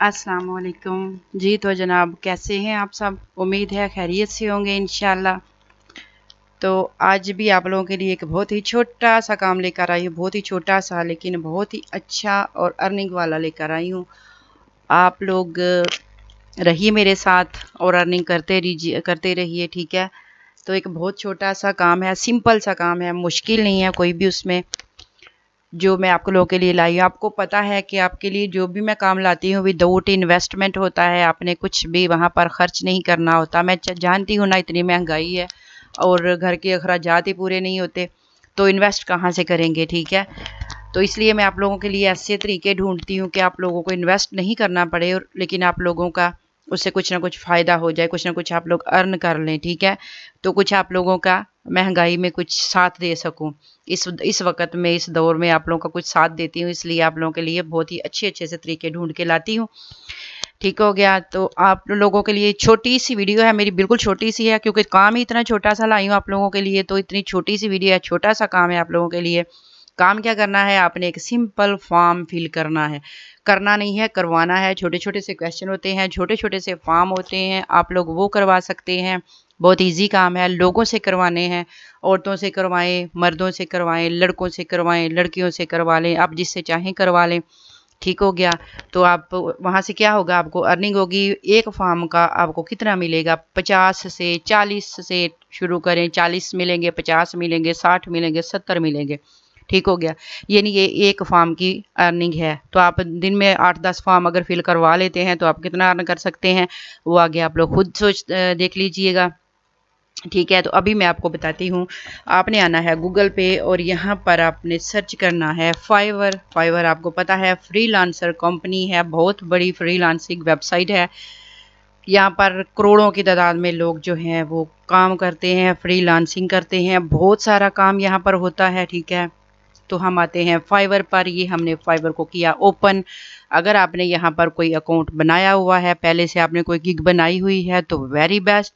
अस्सलाम वालेकुम जी। तो जनाब कैसे हैं आप सब? उम्मीद है खैरियत से होंगे इंशाल्लाह। तो आज भी आप लोगों के लिए एक बहुत ही छोटा सा काम लेकर आई हूँ, बहुत ही छोटा सा लेकिन बहुत ही अच्छा और अर्निंग वाला लेकर आई हूँ। आप लोग रहिए मेरे साथ और अर्निंग करते रहिए, ठीक है। तो एक बहुत छोटा सा काम है, सिंपल सा काम है, मुश्किल नहीं है कोई भी उसमें, जो मैं आप लोगों के लिए लाई हूँ। आपको पता है कि आपके लिए जो भी मैं काम लाती हूँ विदाउट इन्वेस्टमेंट होता है, आपने कुछ भी वहाँ पर खर्च नहीं करना होता। मैं जानती हूँ ना इतनी महंगाई है और घर के अखराजात ही पूरे नहीं होते, तो इन्वेस्ट कहाँ से करेंगे, ठीक है। तो इसलिए मैं आप लोगों के लिए ऐसे तरीके ढूंढती हूँ कि आप लोगों को इन्वेस्ट नहीं करना पड़े, और लेकिन आप लोगों का उससे कुछ ना कुछ फ़ायदा हो जाए, कुछ ना कुछ आप लोग अर्न कर लें, ठीक है। तो कुछ आप लोगों का महंगाई में कुछ साथ दे सकूं, इस वक्त में, इस दौर में आप लोगों का कुछ साथ देती हूँ, इसलिए आप लोगों के लिए बहुत ही अच्छे अच्छे से तरीके ढूंढ के लाती हूँ। ठीक हो गया। तो आप लोगों के लिए छोटी सी वीडियो है मेरी, बिल्कुल छोटी सी है, क्योंकि काम ही इतना छोटा सा लाई हूँ आप लोगों के लिए, तो इतनी छोटी सी वीडियो है, छोटा सा काम है आप लोगों के लिए। काम क्या करना है, आपने एक सिंपल फॉर्म फिल करना है, करना नहीं है करवाना है। छोटे छोटे से क्वेश्चन होते हैं, छोटे छोटे से फॉर्म होते हैं, आप लोग वो करवा सकते हैं। बहुत इजी काम है, लोगों से करवाने हैं, औरतों से करवाएं, मर्दों से करवाएं, लड़कों से करवाएं, लड़कियों से करवा लें, आप जिससे चाहें करवा लें। ठीक हो गया। तो आप वहाँ से क्या होगा, आपको अर्निंग होगी। एक फॉर्म का आपको कितना मिलेगा, 50 से 40 से शुरू करें, 40 मिलेंगे, 50 मिलेंगे, 60 मिलेंगे, 70 मिलेंगे। ठीक हो गया। यानी ये एक फॉर्म की अर्निंग है। तो आप दिन में 8-10 फॉर्म अगर फिल करवा लेते हैं तो आप कितना अर्न कर सकते हैं, वो आगे आप लोग खुद देख लीजिएगा, ठीक है। तो अभी मैं आपको बताती हूँ। आपने आना है गूगल पे और यहाँ पर आपने सर्च करना है फाइवर। फाइवर आपको पता है फ्रीलांसर कंपनी है, बहुत बड़ी फ्रीलांसिंग वेबसाइट है। यहाँ पर करोड़ों की तादाद में लोग जो हैं वो काम करते हैं, फ्रीलांसिंग करते हैं, बहुत सारा काम यहाँ पर होता है, ठीक है। तो हम आते हैं फाइवर पर। ये हमने फाइवर को किया ओपन। अगर आपने यहाँ पर कोई अकाउंट बनाया हुआ है, पहले से आपने कोई गिग बनाई हुई है, तो वेरी बेस्ट,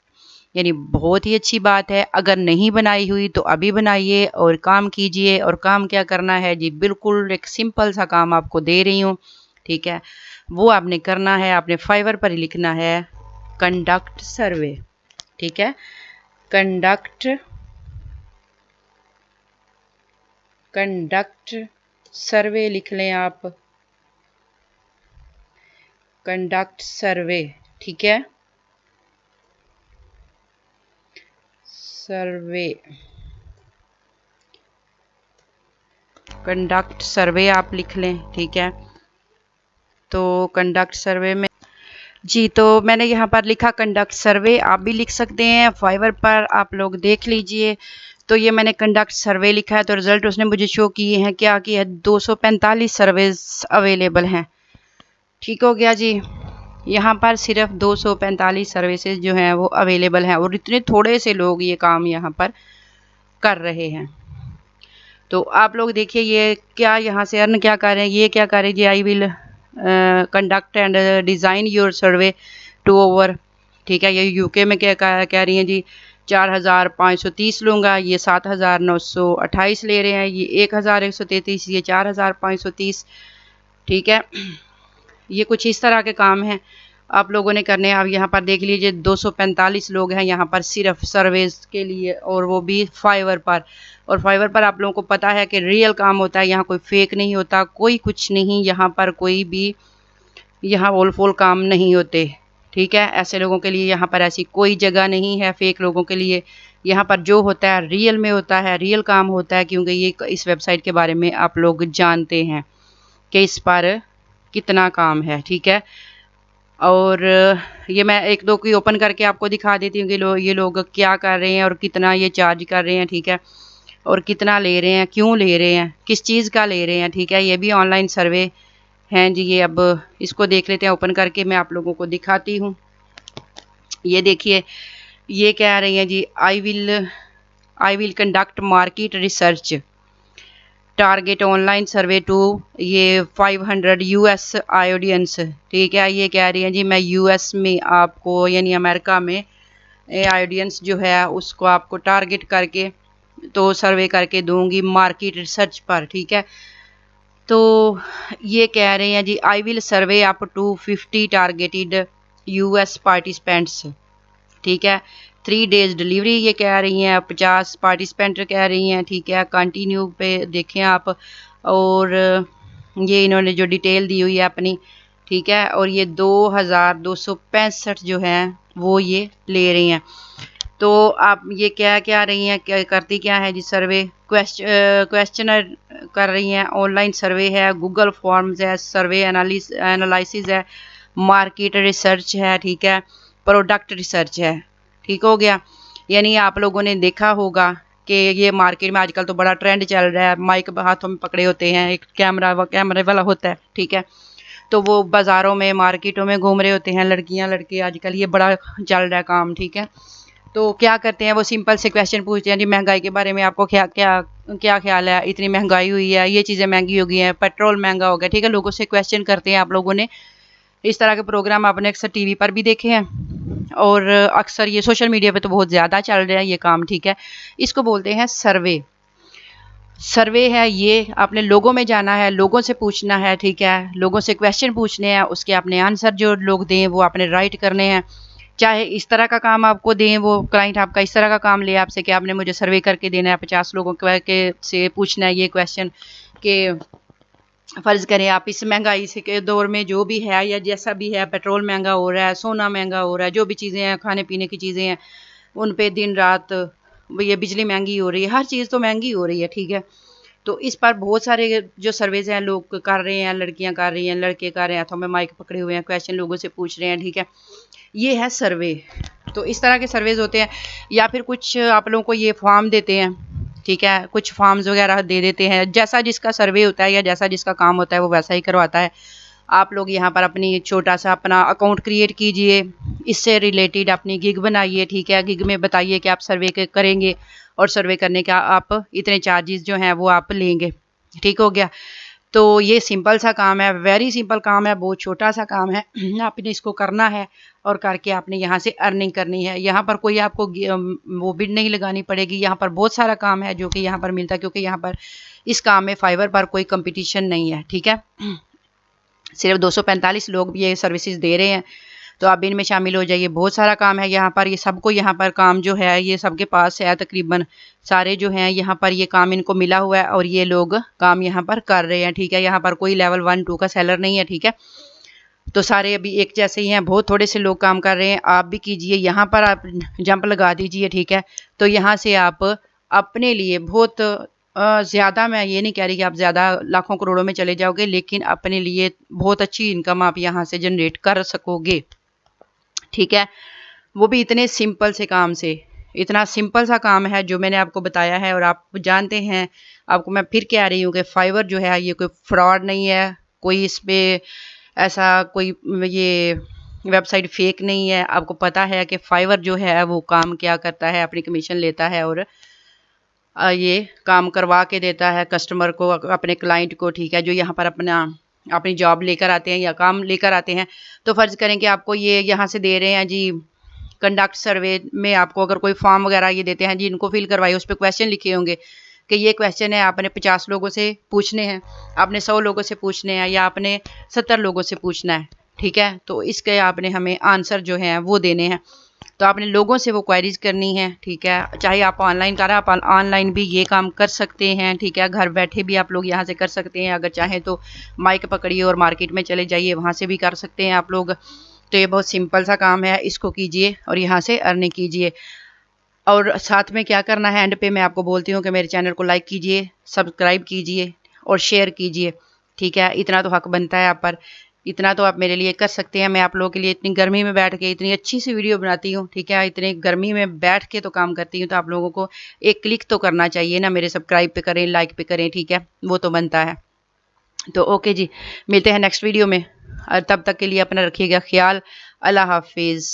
यानी बहुत ही अच्छी बात है। अगर नहीं बनाई हुई तो अभी बनाइए और काम कीजिए। और काम क्या करना है जी, बिल्कुल एक सिंपल सा काम आपको दे रही हूँ, ठीक है। वो आपने करना है, आपने फाइवर पर ही लिखना है कंडक्ट सर्वे, ठीक है। कंडक्ट कंडक्ट सर्वे लिख लें आप, कंडक्ट सर्वे, ठीक है। सर्वे, कंडक्ट सर्वे आप लिख लें, ठीक है। तो कंडक्ट सर्वे में जी, तो मैंने यहाँ पर लिखा कंडक्ट सर्वे, आप भी लिख सकते हैं। फाइवर पर आप लोग देख लीजिए। तो ये मैंने कंडक्ट सर्वे लिखा है, तो रिजल्ट उसने मुझे शो किए हैं, क्या कि है 245 सर्वेज अवेलेबल हैं। ठीक हो गया जी। यहाँ पर सिर्फ 245 सर्विसेज जो हैं वो अवेलेबल हैं, और इतने थोड़े से लोग ये काम यहाँ पर कर रहे हैं। तो आप लोग देखिए ये क्या यहाँ से अर्न क्या कर रहे हैं, ये क्या कर रहे हैं जी, I will conduct and design your survey to over, ठीक है। ये यूके में क्या कह रही हैं जी, 4,530 लूँगा, ये 7,928 ले रहे हैं, ये 1,133, ये 4,530, ठीक है। ये कुछ इस तरह के काम हैं आप लोगों ने करने हैं। अब यहाँ पर देख लीजिए 245 लोग हैं यहाँ पर सिर्फ सर्वेज के लिए, और वो भी फाइवर पर। और फाइवर पर आप लोगों को पता है कि रियल काम होता है, यहाँ कोई फेक नहीं होता, कोई कुछ नहीं, यहाँ पर कोई भी यहाँ ओल फोल काम नहीं होते, ठीक है। ऐसे लोगों के लिए यहाँ पर ऐसी कोई जगह नहीं है, फेक लोगों के लिए। यहाँ पर जो होता है रियल में होता है, रियल काम होता है, क्योंकि ये इस वेबसाइट के बारे में आप लोग जानते हैं कि इस पर कितना काम है, ठीक है। और ये मैं एक दो की ओपन करके आपको दिखा देती हूँ कि ये लोग क्या कर रहे हैं और कितना ये चार्ज कर रहे हैं, ठीक है। और कितना ले रहे हैं, क्यों ले रहे हैं, किस चीज़ का ले रहे हैं, ठीक है। ये भी ऑनलाइन सर्वे हैं जी। ये अब इसको देख लेते हैं ओपन करके, मैं आप लोगों को दिखाती हूँ। ये देखिए ये कह रही हैं जी, I will conduct market research target online survey to, ये 500 यूएस ऑडियंस, ठीक है। ये कह रही हैं जी मैं यूएस में आपको, यानी अमेरिका में ऑडियंस जो है उसको आपको टारगेट करके तो सर्वे करके दूंगी मार्केट रिसर्च पर, ठीक है। तो ये कह रहे हैं जी, I will survey up to 50 targeted US participants, ठीक है। 3 डेज डिलीवरी ये कह रही हैं, 50 पार्टिसिपेंट कह रही हैं, ठीक है। कंटिन्यू पे देखें आप, और ये इन्होंने जो डिटेल दी हुई है अपनी, ठीक है। और ये 2265 जो हैं वो ये ले रही हैं। तो आप ये क्या क्या रही हैं, क्या करती क्या है जी, सर्वे क्वेश्चनर कर रही हैं, ऑनलाइन सर्वे है, गूगल फॉर्म्स है, सर्वे एनालिसिस है, मार्केट रिसर्च है, ठीक है, प्रोडक्ट रिसर्च है, ठीक हो गया। यानी आप लोगों ने देखा होगा कि ये मार्केट में आजकल तो बड़ा ट्रेंड चल रहा है, माइक हाथों में पकड़े होते हैं, एक कैमरे वाला होता है, ठीक है। तो वो बाज़ारों में मार्केटों में घूम रहे होते हैं लड़कियां लड़के, आजकल ये बड़ा चल रहा है काम, ठीक है। तो क्या करते हैं, वो सिंपल से क्वेश्चन पूछते हैं जी, महंगाई के बारे में आपको क्या क्या क्या ख्याल है, इतनी महंगाई हुई है, ये चीज़ें महंगी हो गई हैं, पेट्रोल महंगा हो गया, ठीक है। लोगों से क्वेश्चन करते हैं आप लोगों ने। इस तरह के प्रोग्राम आपने अक्सर टीवी पर भी देखे हैं, और अक्सर ये सोशल मीडिया पे तो बहुत ज़्यादा चल रहा है ये काम, ठीक है। इसको बोलते हैं सर्वे। सर्वे है ये, आपने लोगों में जाना है, लोगों से पूछना है, ठीक है। लोगों से क्वेश्चन पूछने हैं, उसके अपने आंसर जो लोग दें वो आपने राइट करने हैं। चाहे इस तरह का काम आपको दें, वो क्लाइंट आपका इस तरह का काम ले आपसे कि आपने मुझे सर्वे करके देना है, 50 लोगों के से पूछना है ये क्वेश्चन कि फ़र्ज़ करें आप इस महंगाई से के दौर में जो भी है या जैसा भी है, पेट्रोल महंगा हो रहा है, सोना महंगा हो रहा है, जो भी चीज़ें हैं, खाने पीने की चीज़ें हैं, उन पे दिन रात ये बिजली महंगी हो रही है, हर चीज़ तो महंगी हो रही है, ठीक है। तो इस पर बहुत सारे जो सर्वेज हैं लोग कर रहे हैं, लड़कियां कर रही हैं, लड़के कर रहे हैं, हाथों में माइक पकड़े हुए हैं, क्वेश्चन लोगों से पूछ रहे हैं, ठीक है। ये है सर्वे। तो इस तरह के सर्वेज होते हैं। या फिर कुछ आप लोगों को ये फॉर्म देते हैं, ठीक है, कुछ फॉर्म्स वगैरह दे देते हैं, जैसा जिसका सर्वे होता है या जैसा जिसका काम होता है वो वैसा ही करवाता है। आप लोग यहाँ पर अपनी छोटा सा अपना अकाउंट क्रिएट कीजिए, इससे रिलेटेड अपनी गिग बनाइए, ठीक है। गिग में बताइए कि आप सर्वे करेंगे और सर्वे करने का आप इतने चार्जेस जो हैं वो आप लेंगे, ठीक हो गया। तो ये सिंपल सा काम है, वेरी सिंपल काम है, बहुत छोटा सा काम है। आपने इसको करना है और करके आपने यहाँ से अर्निंग करनी है। यहाँ पर कोई आपको वो बिड नहीं लगानी पड़ेगी। यहाँ पर बहुत सारा काम है जो कि यहाँ पर मिलता है, क्योंकि यहाँ पर इस काम में फाइवर पर कोई कंपटीशन नहीं है, ठीक है। सिर्फ 245 लोग भी ये सर्विसेज दे रहे हैं, तो आप इनमें शामिल हो जाइए। बहुत सारा काम है यहाँ पर, ये सबको यहाँ पर काम जो है ये सबके पास है, तकरीबन सारे जो हैं यहाँ पर ये काम इनको मिला हुआ है और ये लोग काम यहाँ पर कर रहे हैं, ठीक है। यहाँ पर कोई लेवल 1 2 का सेलर नहीं है, ठीक है। तो सारे अभी एक जैसे ही हैं, बहुत थोड़े से लोग काम कर रहे हैं। आप भी कीजिए, यहाँ पर आप जंप लगा दीजिए, ठीक है। तो यहाँ से आप अपने लिए बहुत ज़्यादा, मैं ये नहीं कह रही कि आप ज़्यादा लाखों करोड़ों में चले जाओगे, लेकिन अपने लिए बहुत अच्छी इनकम आप यहाँ से जनरेट कर सकोगे, ठीक है। वो भी इतने सिंपल से काम से। इतना सिंपल सा काम है जो मैंने आपको बताया है, और आप जानते हैं, आपको मैं फिर कह रही हूँ कि फाइवर जो है ये कोई फ्रॉड नहीं है, कोई इस पे ऐसा कोई ये वेबसाइट फेक नहीं है। आपको पता है कि फाइवर जो है वो काम क्या करता है, अपनी कमीशन लेता है और ये काम करवा के देता है कस्टमर को, अपने क्लाइंट को, ठीक है। जो यहाँ पर अपनी जॉब लेकर आते हैं या काम लेकर आते हैं, तो फ़र्ज़ करें कि आपको ये यहाँ से दे रहे हैं जी, कंडक्ट सर्वे में आपको अगर कोई फॉर्म वगैरह ये देते हैं जी, इनको फिल करवाइए, उस पर क्वेश्चन लिखे होंगे कि ये क्वेश्चन है, आपने 50 लोगों से पूछने हैं, आपने 100 लोगों से पूछने हैं, या आपने 70 लोगों से पूछना है, ठीक है। तो इसके आपने हमें आंसर जो हैं वो देने हैं। तो आपने लोगों से वो क्वेरीज करनी है, ठीक है। चाहे आप ऑनलाइन करें, आप ऑनलाइन भी ये काम कर सकते हैं, ठीक है। घर बैठे भी आप लोग यहाँ से कर सकते हैं। अगर चाहें तो माइक पकड़िए और मार्केट में चले जाइए, वहाँ से भी कर सकते हैं आप लोग। तो ये बहुत सिंपल सा काम है, इसको कीजिए और यहाँ से अर्निंग कीजिए। और साथ में क्या करना है, एंड पे मैं आपको बोलती हूँ कि मेरे चैनल को लाइक कीजिए, सब्सक्राइब कीजिए और शेयर कीजिए, ठीक है। इतना तो हक बनता है आप पर, इतना तो आप मेरे लिए कर सकते हैं। मैं आप लोगों के लिए इतनी गर्मी में बैठ के इतनी अच्छी सी वीडियो बनाती हूँ, ठीक है। इतनी गर्मी में बैठ के तो काम करती हूँ, तो आप लोगों को एक क्लिक तो करना चाहिए ना, मेरे सब्सक्राइब पे करें, लाइक पे करें, ठीक है, वो तो बनता है। तो ओके जी, मिलते हैं नेक्स्ट वीडियो में, और तब तक के लिए अपना रखिएगा ख्याल। अल्लाह हाफिज़।